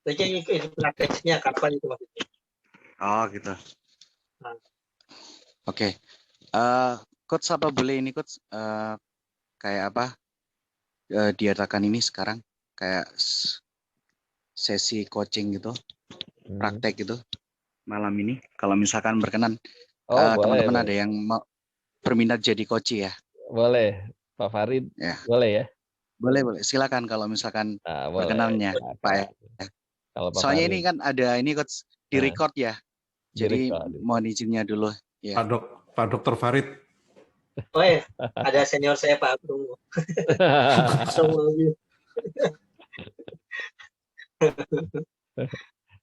Tapi ini prakteknya kapan itu maksudnya? Oh gitu. Nah, Oke. Coach apa boleh ini coach kayak apa diadakan ini sekarang kayak sesi coaching gitu, praktek gitu malam ini. Kalau misalkan berkenan Oh, boleh. teman-teman ada yang mau berminat jadi coach ya. Boleh, Pak Farid. Ya. Boleh ya? Boleh. Silakan kalau misalkan Boleh. berkenannya, Pak ya. Kalau Pak Soalnya Farid. ini kan ada ini coach di record ya. Jadi mohon izinnya dulu ya. Pak Dokter Farid. oh ya, ada senior saya Pak Abdul.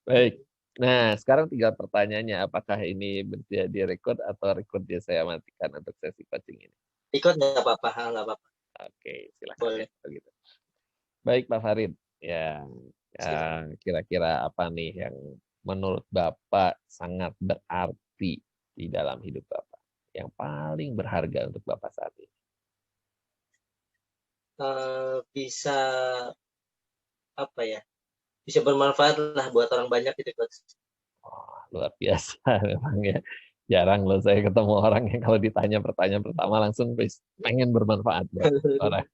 Baik. Nah, sekarang tinggal pertanyaannya, apakah ini menjadi record atau record dia saya matikan untuk sesi coaching ini? Ikut nggak apa-apa, nggak apa-apa. Oke, silakan. Boleh. Begitu. Baik, Pak Farid. Ya, kira-kira apa nih yang menurut Bapak sangat berarti di dalam hidup Bapak? Yang paling berharga untuk Bapak saat ini? Bisa apa ya? Bisa bermanfaat lah buat orang banyak gitu coach. Oh, luar biasa memang ya. Jarang loh saya ketemu orang yang kalau ditanya pertanyaan pertama langsung pengen bermanfaat buat orang.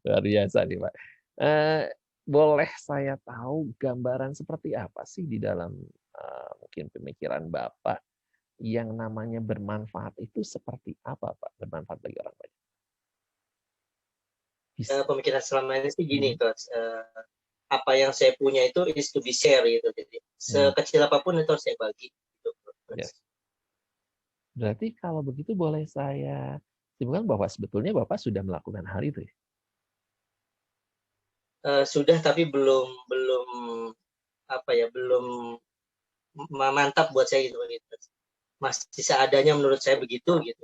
Luar biasa nih Pak. Boleh saya tahu gambaran seperti apa sih di dalam mungkin pemikiran Bapak yang namanya bermanfaat itu seperti apa Pak? Bermanfaat bagi orang banyak. Pemikiran selama ini sih gini coach. Apa yang saya punya itu is to be share gitu. Jadi sekecil apapun itu harus saya bagi. Gitu. Yes. Berarti kalau begitu boleh saya simpulkan bahwa sebetulnya Bapak sudah melakukan hal itu ya? Sudah tapi belum apa ya, belum mantap buat saya gitu. Masih seadanya menurut saya begitu gitu.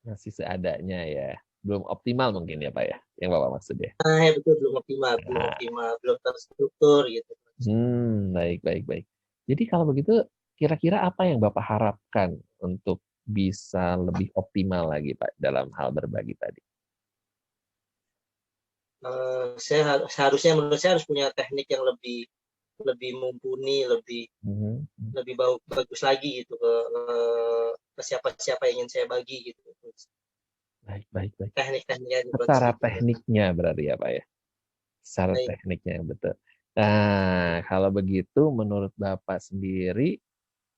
Masih seadanya ya. Belum optimal mungkin ya Pak ya, yang Bapak maksud ya? Ya betul, belum optimal, belum terstruktur gitu. Baik. Jadi kalau begitu, kira-kira apa yang Bapak harapkan untuk bisa lebih optimal lagi Pak dalam hal berbagi tadi? Saya harusnya menurut saya harus punya teknik yang lebih mumpuni, lebih bagus lagi gitu ke siapa yang ingin saya bagi gitu. Baik. Tekniknya. Secara tekniknya berarti ya Pak ya? Secara tekniknya, betul. Nah, kalau begitu menurut Bapak sendiri,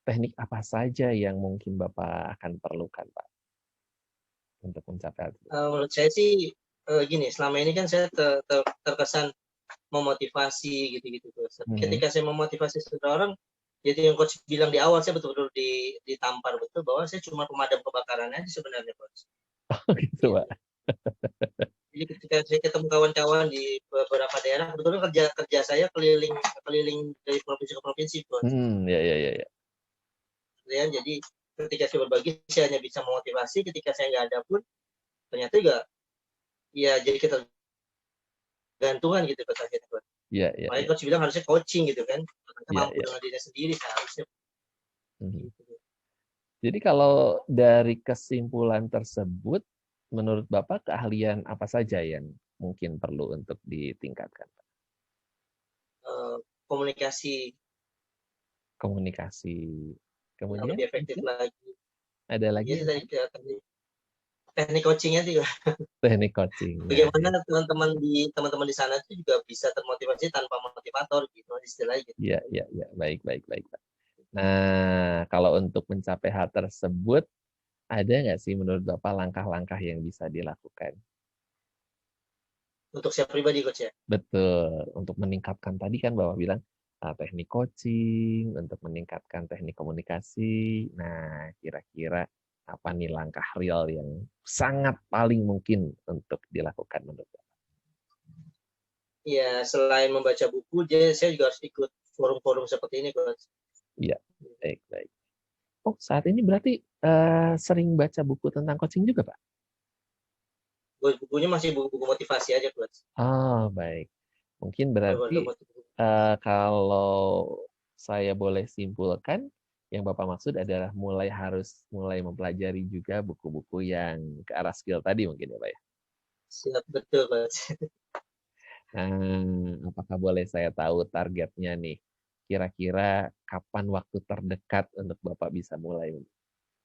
teknik apa saja yang mungkin Bapak akan perlukan Pak? Untuk mencapai itu? Menurut saya sih gini, selama ini kan saya terkesan memotivasi gitu-gitu. Ketika saya memotivasi seseorang, jadi yang coach bilang di awal, saya betul-betul ditampar betul bahwa saya cuma pemadam kebakaran aja sebenarnya coach. Oh gitu Pak. Jadi ketika saya ketemu kawan-kawan di beberapa daerah, kebetulan kerja saya keliling dari provinsi ke provinsi coach. Ya. Jadi ketika saya berbagi, saya hanya bisa memotivasi. Ketika saya nggak ada pun, ternyata juga ya jadi kita gantungan gitu coach akhirnya coach. Makanya coach bilang harusnya coaching gitu kan, mampu dengan dirinya sendiri seharusnya. Jadi kalau dari kesimpulan tersebut, menurut Bapak keahlian apa saja yang mungkin perlu untuk ditingkatkan? Komunikasi. Kemudian lebih efektif lagi. Ada lagi? Teknik coachingnya juga. Teknik coaching. Bagaimana teman-teman di sana itu juga bisa termotivasi tanpa motivator gitu istilahnya gitu. Iya. Baik. Nah, kalau untuk mencapai hal tersebut, ada nggak sih menurut Bapak langkah-langkah yang bisa dilakukan? Untuk saya pribadi coach ya? Betul. Untuk meningkatkan tadi kan Bapak bilang teknik coaching, untuk meningkatkan teknik komunikasi. Nah, kira-kira apa nih langkah real yang sangat paling mungkin untuk dilakukan menurut Bapak? Ya, selain membaca buku, saya juga harus ikut forum-forum seperti ini coach. Iya, baik. Oh, saat ini berarti sering baca buku tentang coaching juga, Pak? Bukunya masih buku-buku motivasi aja, coach. Oh, baik. Mungkin berarti kalau saya boleh simpulkan, yang Bapak maksud adalah harus mulai mempelajari juga buku-buku yang ke arah skill tadi mungkin ya, Pak ya? Siap, betul, coach. Apakah boleh saya tahu targetnya nih? Kira-kira kapan waktu terdekat untuk Bapak bisa mulai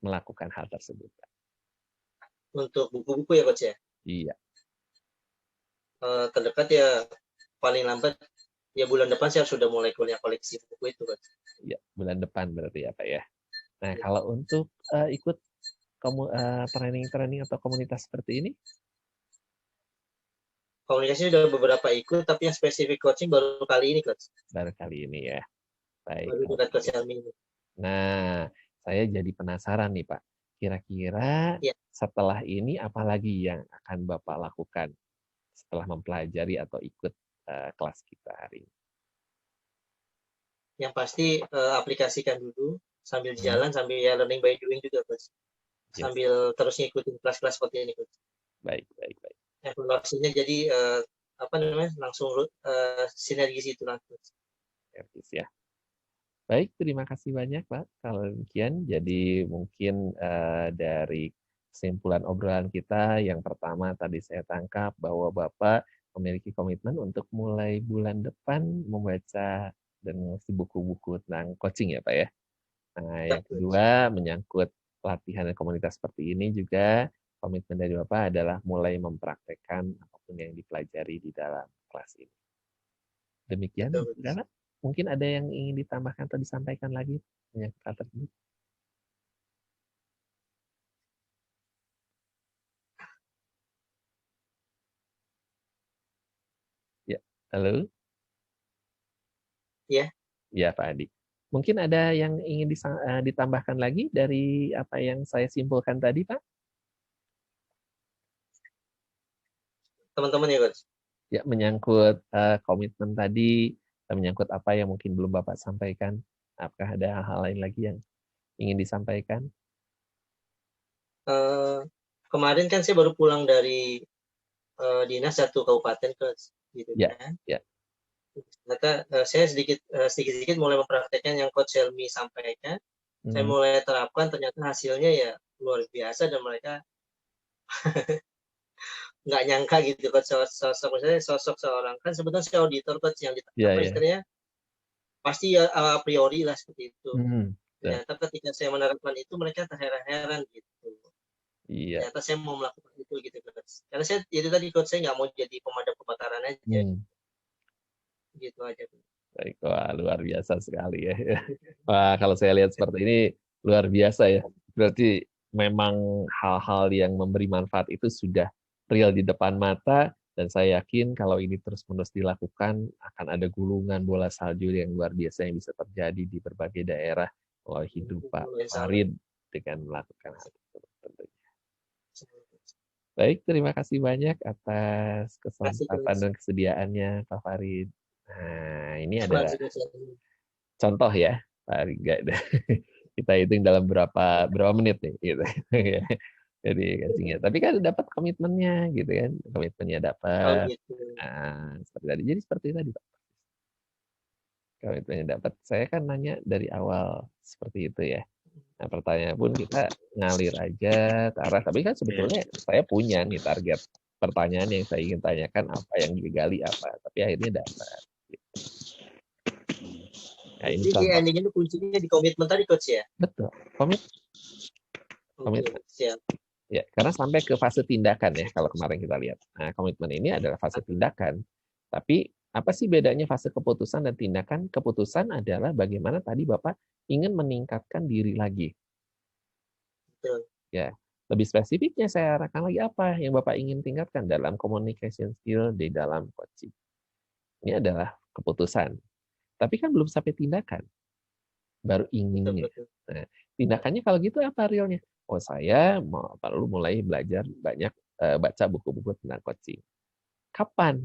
melakukan hal tersebut? Untuk buku-buku ya Coach ya? Iya. Terdekat ya paling lambat ya bulan depan saya sudah mulai kuliah koleksi buku itu Coach. Iya, bulan depan berarti ya Pak ya. Nah, kalau untuk ikut training-training atau komunitas seperti ini? Komunikasi sudah beberapa ikut, tapi yang spesifik coaching baru kali ini, Coach. Baru kali ini ya. Baik. Baru dekat Coach Helmi. Nah, saya jadi penasaran nih Pak. Kira-kira setelah ini apalagi yang akan Bapak lakukan setelah mempelajari atau ikut kelas kita hari ini? Yang pasti aplikasikan dulu sambil jalan, sambil ya learning by doing juga, Coach. Sambil terus ngikutin kelas-kelas seperti ini, Coach. Baik. Evaluasinya jadi langsung sinergis itu langsung. Sinergis ya. Baik, terima kasih banyak Pak. Kalau demikian, jadi mungkin dari kesimpulan obrolan kita, yang pertama tadi saya tangkap bahwa Bapak memiliki komitmen untuk mulai bulan depan membaca dan mengisi buku-buku tentang coaching ya Pak ya. Nah, yang kedua menyangkut pelatihan dan komunitas seperti ini juga komitmen dari Bapak adalah mulai mempraktekkan apapun yang dipelajari di dalam kelas ini. Demikian, Bapak. Mungkin ada yang ingin ditambahkan atau disampaikan lagi menyangkut hal tersebut? Ya, halo? Ya. Ya, Pak Adi. Mungkin ada yang ingin ditambahkan lagi dari apa yang saya simpulkan tadi, Pak? Teman-teman ya, Coach? Ya, menyangkut komitmen tadi, menyangkut apa yang mungkin belum Bapak sampaikan. Apakah ada hal-hal lain lagi yang ingin disampaikan? Kemarin kan saya baru pulang dari dinas satu kabupaten, Coach. Gitu kan? Ya. Ternyata saya sedikit-sedikit mulai mempraktekkan yang Coach Helmi sampaikan. Saya mulai terapkan, ternyata hasilnya ya luar biasa dan mereka nggak nyangka gitu Coach, sosok seorang, kan sebetulnya saya auditor Coach yang istilahnya pasti ya a priori lah seperti itu. Ternyata ketika saya menerapkan itu mereka terheran-heran gitu. Iya. Ternyata saya mau melakukan itu gitu Coach. Karena saya itu tadi Coach, saya nggak mau jadi pemadam kebakaran aja. Gitu aja. Baik, wah luar biasa sekali ya. Wah, kalau saya lihat seperti ini luar biasa ya. Berarti memang hal-hal yang memberi manfaat itu sudah real di depan mata, dan saya yakin kalau ini terus-menerus dilakukan akan ada gulungan bola salju yang luar biasa yang bisa terjadi di berbagai daerah melalui hidup Pak Farid dengan melakukan hal tersebut tentunya. Baik, terima kasih banyak atas kesempatan dan kesediaannya Pak Farid. Nah, ini adalah contoh ya, Pak Riga. Kita hitung dalam berapa menit nih, gitu. Jadi coachingnya. Tapi kan dapat komitmennya, gitu kan? Komitmennya dapat. Nah, seperti tadi. Jadi seperti tadi, Pak. Komitmennya dapat. Saya kan nanya dari awal seperti itu ya. Nah, pertanyaan pun kita ngalir aja ke arah. Tapi kan sebetulnya saya punya nih target pertanyaan yang saya ingin tanyakan, apa yang digali apa. Tapi akhirnya dapat. Nah, ini jadi endingnya itu kuncinya di komitmen tadi Coach ya? Betul, komitmen. Ya, karena sampai ke fase tindakan ya, kalau kemarin kita lihat. Nah, komitmen ini adalah fase tindakan. Tapi apa sih bedanya fase keputusan dan tindakan? Keputusan adalah bagaimana tadi Bapak ingin meningkatkan diri lagi. Betul. Ya, lebih spesifiknya saya arahkan lagi apa yang Bapak ingin tingkatkan dalam communication skill di dalam coaching. Ini adalah keputusan. Tapi kan belum sampai tindakan. Baru inginnya. Nah, tindakannya kalau gitu apa realnya? Oh, saya perlu mulai belajar banyak baca buku-buku tentang coaching. Kapan?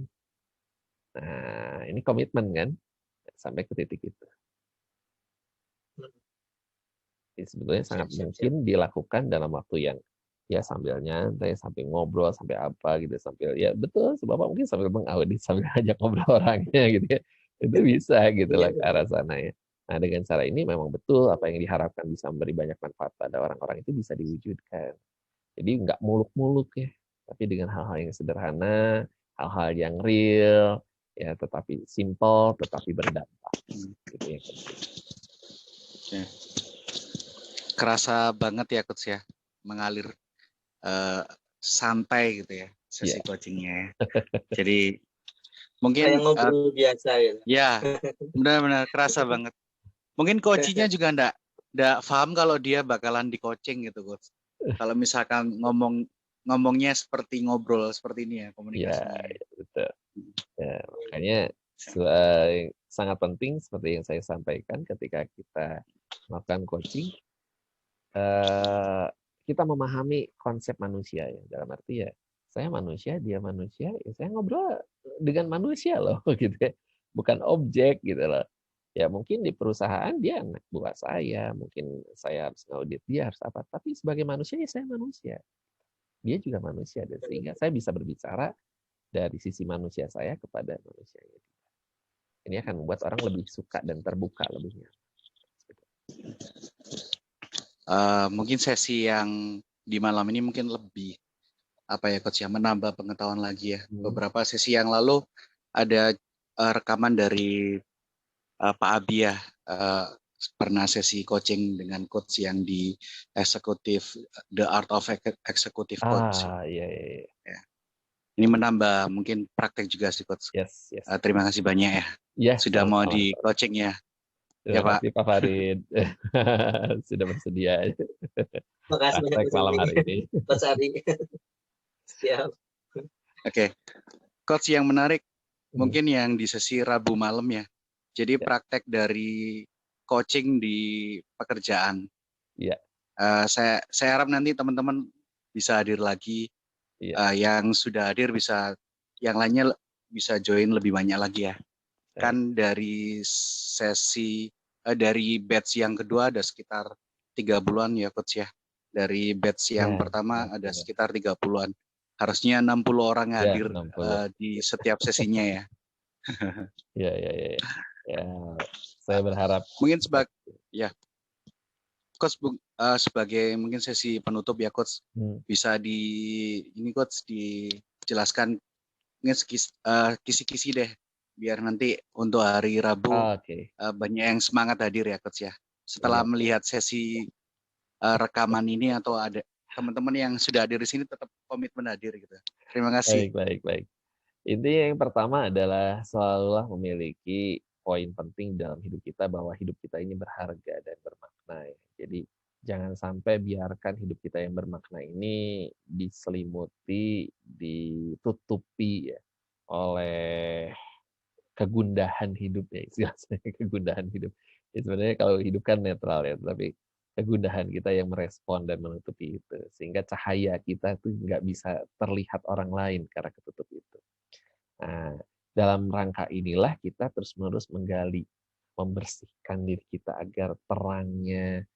Nah, ini komitmen kan? Sampai ke titik itu. Ini sebetulnya sangat mungkin dilakukan dalam waktu yang ya sambil nyantai, sambil ngobrol, sampai apa gitu, sambil ya betul, Bapak mungkin sambil mengaudit, sambil ajak ngobrol orangnya gitu ya. Itu bisa gitu lah ke arah sana ya. Nah, dengan cara ini memang betul apa yang diharapkan bisa memberi banyak manfaat pada orang-orang itu bisa diwujudkan. Jadi nggak muluk-muluk ya, tapi dengan hal-hal yang sederhana, hal-hal yang real, ya, tetapi simple, tetapi berdampak. Gitu ya. Ya. Kerasa banget ya Coach ya, mengalir santai gitu ya sesi coachingnya ya. Jadi mungkin kayak ngobrol biasa gitu. Ya, benar-benar kerasa banget. Mungkin coachingnya juga ndak paham kalau dia bakalan di coaching gitu Coach. Kalau misalkan ngomongnya seperti ngobrol seperti ini ya komunikasinya. Ya, betul. Ya, makanya sangat penting seperti yang saya sampaikan ketika kita melakukan coaching, kita memahami konsep manusia ya, dalam arti ya saya manusia, dia manusia, ya saya ngobrol dengan manusia loh gitu ya, bukan objek gitu loh. Ya mungkin di perusahaan dia anak buah saya, mungkin saya harus ngaudit dia harus apa, tapi sebagai manusia ya saya manusia, dia juga manusia, dan sehingga saya bisa berbicara dari sisi manusia saya kepada manusia ini. Ini akan membuat orang lebih suka dan terbuka lebihnya. Mungkin sesi yang di malam ini mungkin lebih apa ya Coach ya, menambah pengetahuan lagi ya. Beberapa sesi yang lalu ada rekaman dari Pak Abi ya, pernah sesi coaching dengan coach yang di eksekutif The Art of Executive Coach. Iya. Ya. Ini menambah mungkin praktek juga sih Coach. Yes. Terima kasih banyak ya. Sudah mau di coaching ya. Terima kasih Pak Farid sudah bersedia. Makasih banyak malam hari ini. Coach Ari. Siap. Oke. Coach yang menarik mungkin yang di sesi Rabu malam ya. Jadi praktek dari coaching di pekerjaan. Iya. Saya harap nanti teman-teman bisa hadir lagi. Yang sudah hadir bisa, yang lainnya bisa join lebih banyak lagi ya. Kan dari sesi dari batch yang kedua ada sekitar 30-an ya Coach ya. Dari batch yang pertama ada sekitar 30-an. Harusnya 60 orang hadir di setiap sesinya ya. Iya. Ya, saya berharap mungkin Coach sebagai mungkin sesi penutup ya Coach, bisa ini Coach dijelaskan mungkin kisi-kisi deh biar nanti untuk hari Rabu banyak yang semangat hadir ya Coach ya. Setelah melihat sesi rekaman ini atau ada teman-teman yang sudah hadir di sini tetap komitmen hadir gitu. Terima kasih. Baik. Ini yang pertama adalah selalulah memiliki poin penting dalam hidup kita bahwa hidup kita ini berharga dan bermakna ya. Jadi jangan sampai biarkan hidup kita yang bermakna ini diselimuti, ditutupi ya oleh kegundahan hidup ya, istilahnya kegundahan hidup. Ya, sebenarnya kalau hidup kan netral ya, tapi kegundahan kita yang merespon dan menutupi itu, sehingga cahaya kita tuh nggak bisa terlihat orang lain karena ketutup itu. Nah, dalam rangka inilah kita terus-menerus menggali, membersihkan diri kita agar terangnya